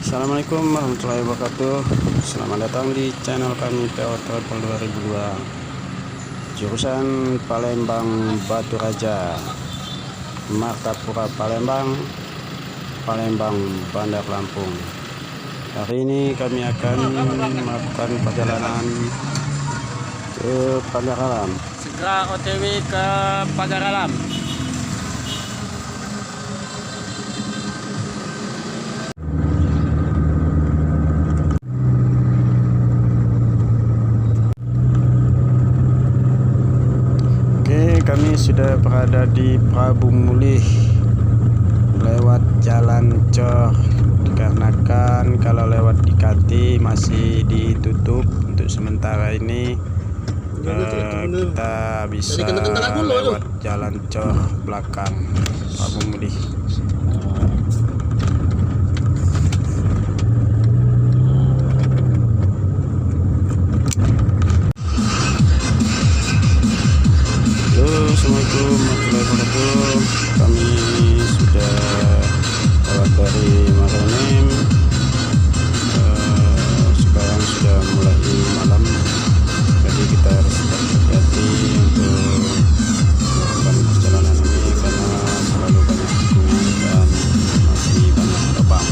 Assalamualaikum warahmatullahi wabarakatuh. Selamat datang di channel kami PO Travel 2002, jurusan Palembang Batu Raja, Martapura Palembang, Palembang Bandar Lampung. Hari ini kami akan melakukan perjalanan ke Pagar Alam. Segera OTW ke Pagar Alam. Kami sudah berada di Prabu Mulih lewat jalan Cor, dikarenakan kalau lewat di Kati masih ditutup untuk sementara ini. Kita bisa lewat jalan Cor belakang Prabu Mulih. Assalamualaikum warahmatullahi wabarakatuh. Kami sudah lewat dari Maronim. Sekarang sudah mulai malam, jadi kita harus hati-hati untuk melakukan perjalanan ini karena selalu banyak tikungan dan masih banyak lubang.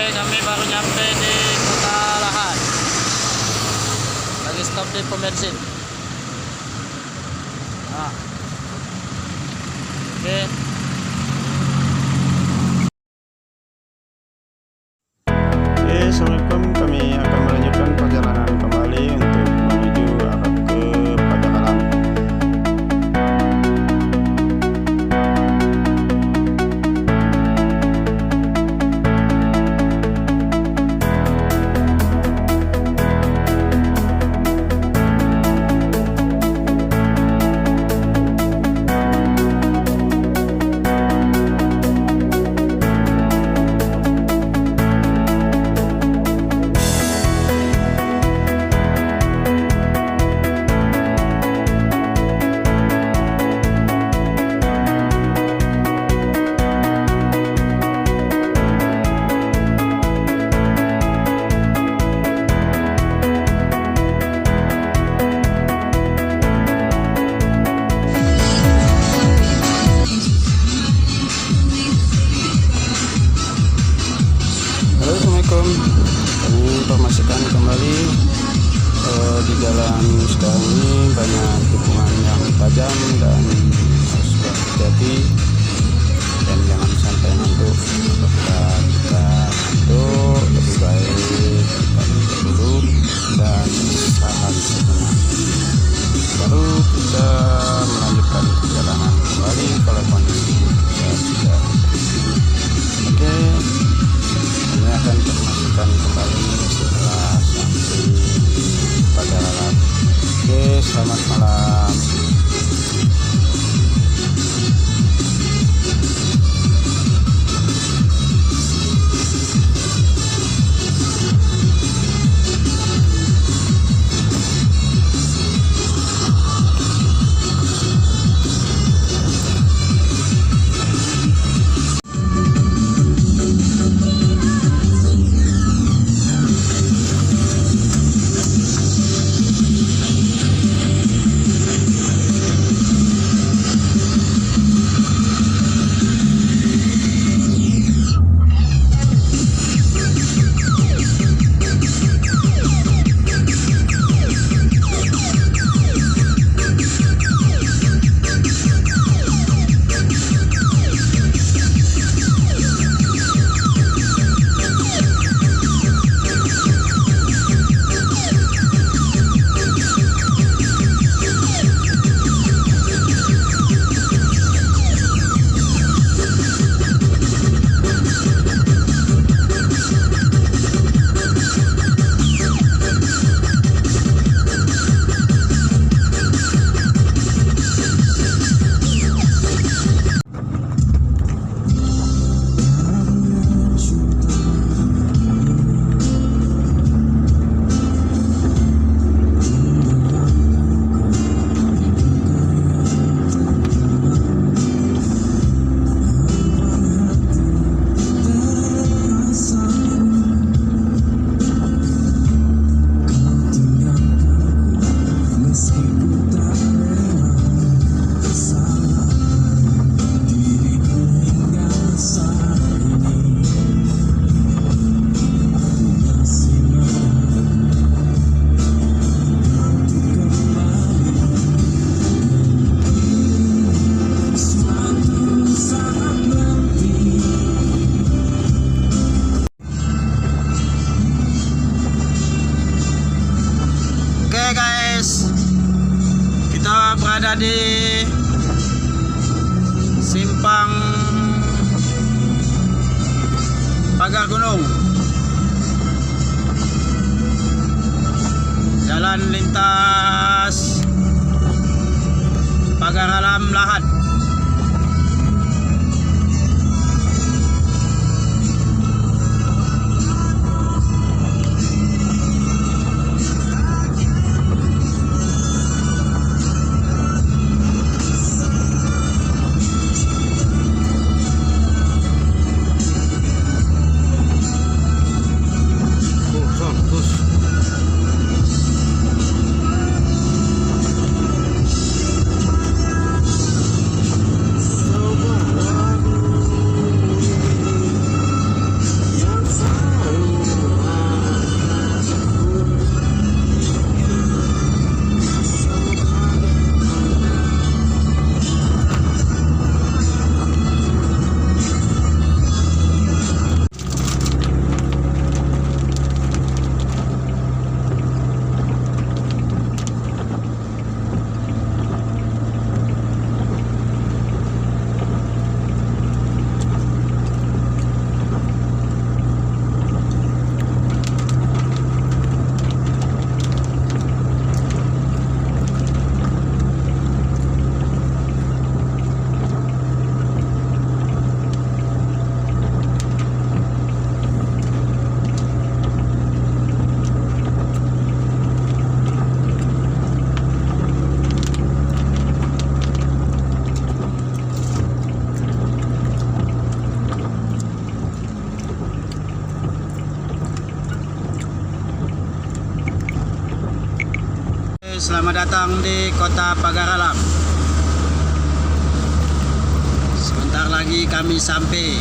Kami baru nyampe di Kota Lahat. Lagi stop di pom bensin. Oke. Assalamualaikum. Kami akan melanjutkan perjalanan kembali untuk menuju arah ke Pagar Alam. Kami informasikan kembali di jalan sekarang ini banyak tikungan yang tajam dan harus berhati-hati dan jangan sampai ngantuk. Apabila kita ngantuk, lebih baik kita duduk dulu dan istirahat sejenak, baru kita melanjutkan perjalanan kembali kalau kondisi sudah. Oke, kami akan informasikan kembali setelah sampai Pagar Alam. Oke, selamat malam. berada di Simpang Pagar Gunung, jalan lintas Pagar Alam Lahat. Selamat datang di Kota Pagar Alam. Sebentar lagi kami sampai.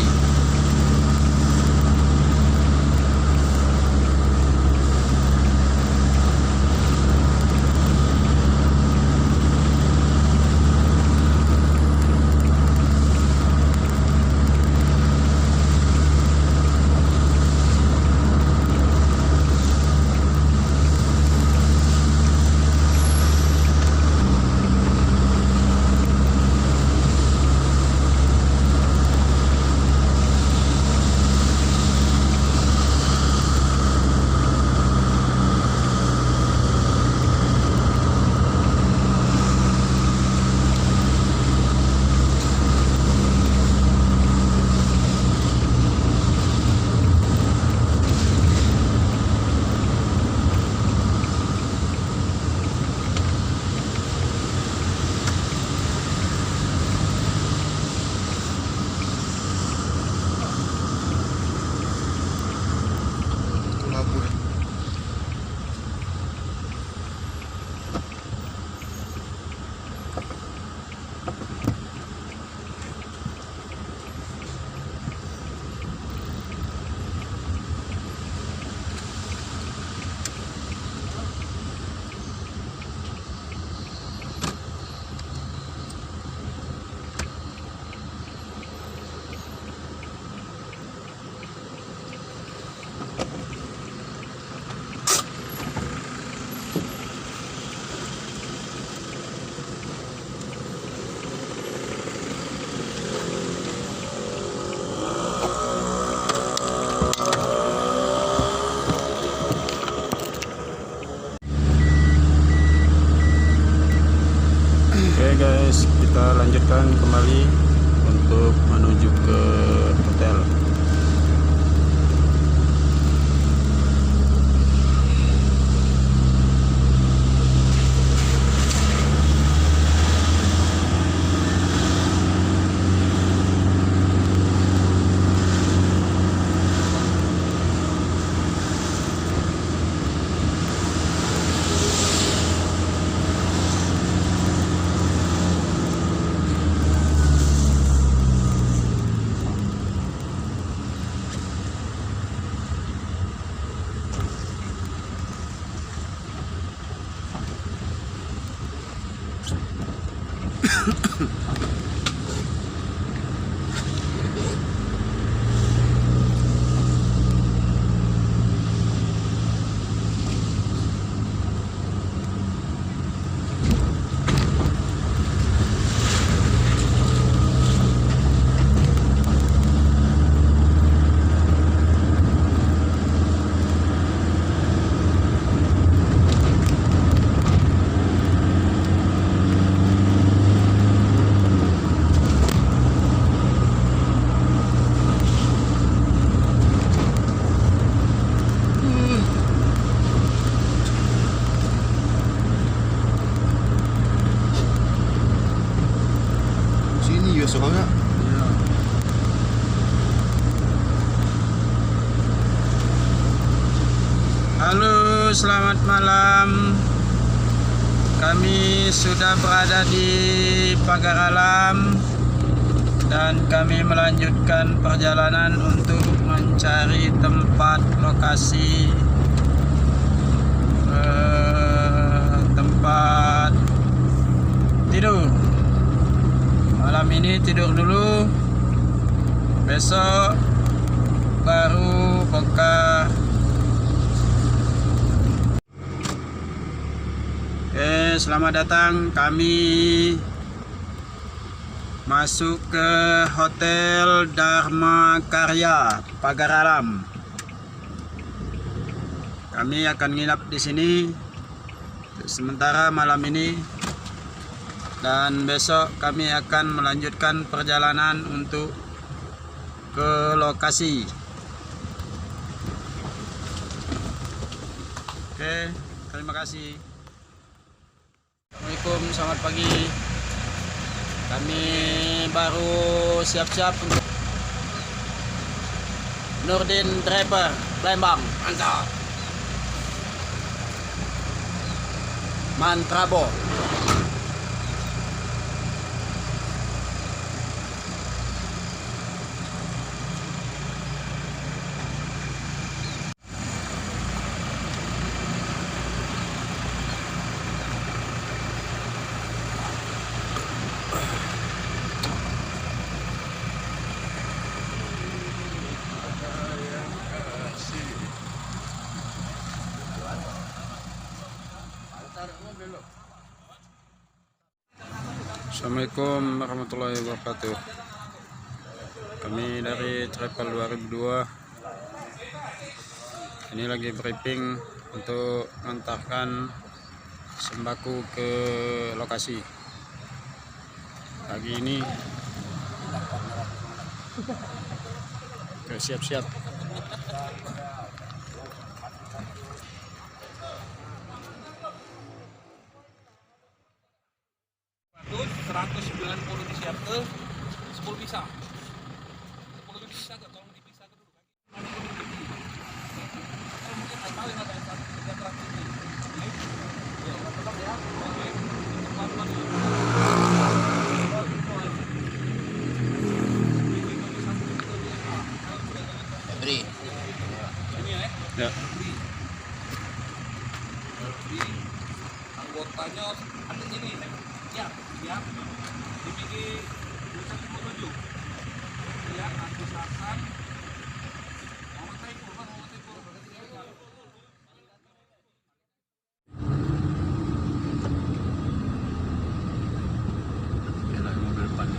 Guys, kita lanjutkan kembali untuk menuju ke hotel. Halo, selamat malam. Kami sudah berada di Pagar Alam dan kami melanjutkan perjalanan untuk mencari tempat lokasi tempat tidur. Malam ini tidur dulu, besok baru buka. Oke, selamat datang. Kami masuk ke Hotel Dharma Karya Pagar Alam. Kami akan nginap di sini sementara malam ini, dan besok kami akan melanjutkan perjalanan untuk ke lokasi. Oke, terima kasih. Assalamualaikum, selamat pagi. Kami baru siap-siap untuk Nurdin Driver Palembang. Mantap. Mantrabo. Assalamualaikum warahmatullahi wabarakatuh. Kami dari Travel 2002 ini lagi briefing untuk mengantarkan sembako ke lokasi. Pagi ini siap-siap. Terus 190 disiapkan, 10 bisa. 10 bisa gak? Tolong dipisahkan dulu. Mungkin tak tahu yang ada satu tiga terakhir ini. Ya, tolong ya. Oke. Cepat-cepat dulu. Beri. Ini ya. Ya. Beri. Anggotanya ada ini. Ya, dipilih bisa menuju. Ya, aku sasan. Mau tekor, mau tekor. Yalah, mobil depan.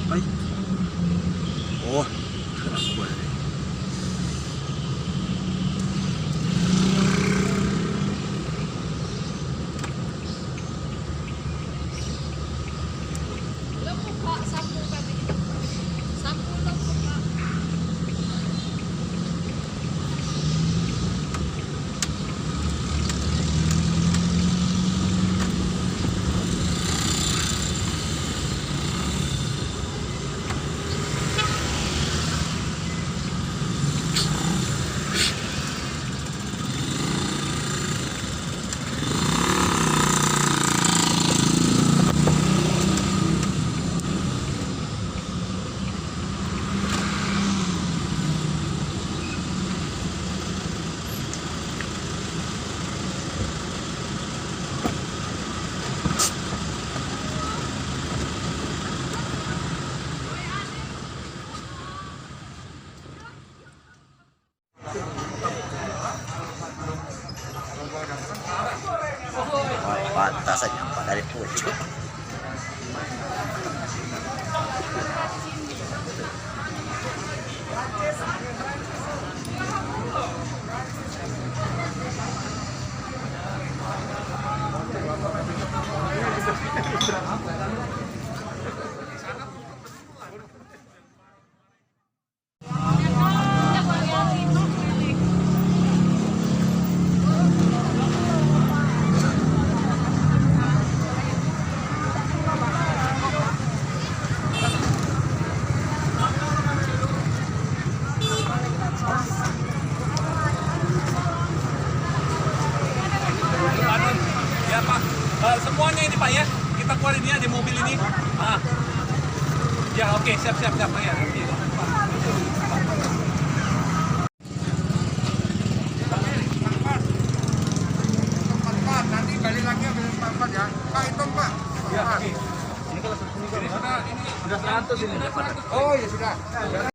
Ay. Oh. Lo buka sapu kami. Sapu lo buka. Ya Pak, semuanya ini Pak ya, kita keluarin ya di mobil ini. Ya oke, siap ya. Oke. Nanti balik lagi ambil 44 ya. Pak hitung Pak. Ya, oke. Ini kalau ini sudah 100 ini. Oh ya sudah.